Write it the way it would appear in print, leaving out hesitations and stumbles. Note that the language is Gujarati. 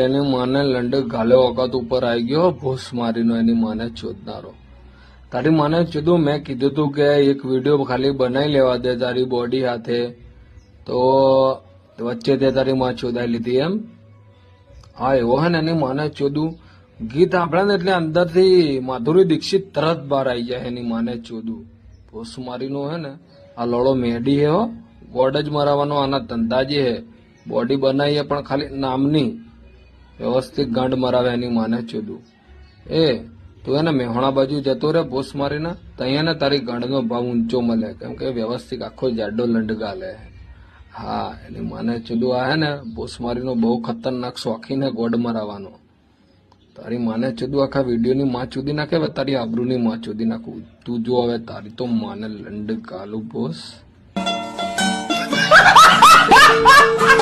એની માને લંડ ગાલે વખત ઉપર આવી ગયો ભૂસ મારીનો એની માને ચોદનારો. તારી માને કીધું મેં કીધું તું કે એક વિડીયો ખાલી બનાવી લેવા દે તારી બોડી સાથે, તો વચ્ચે તે તારી માં ચોદાઈ લીધી એમ. હા એવો હે ને એની માને ચોદું ગીત આપણે ને એટલે અંદરથી માધુરી દીક્ષિત તરત બહાર આવી જાય એની માને ચોદું. ભૂસ મારીનો હે ને આ લોડો મેડી હે હો, ગોડ જ મરાવાનો આના ધંધા જે હે. બોડી બનાવીએ પણ ખાલી નામની, વ્યવસ્થિત ગાંડ મરાવે એની માને ચોદું. તું એને મેહોણા બાજુ જતો રે ભૂસ મારીને, ત્યાં ને તારી ગાંડનો ભાવ ઊંચો મળે, કેમ કે વ્યવસ્થિત આખો જાડો લંડ ગાલે. હા એની માને ચોદું આ હે ને ભૂસ મારીનો બહુ ખતરનાક શોખીન હે ગોડ મરાવાનો. તારી માને ચોદું આખા વિડીયોની માં ચોદી નાખે, તારી આબરૂની માં ચોદી નાખું. તું જો હવે તારી તો માને લંડ ગાલું ભૂસ.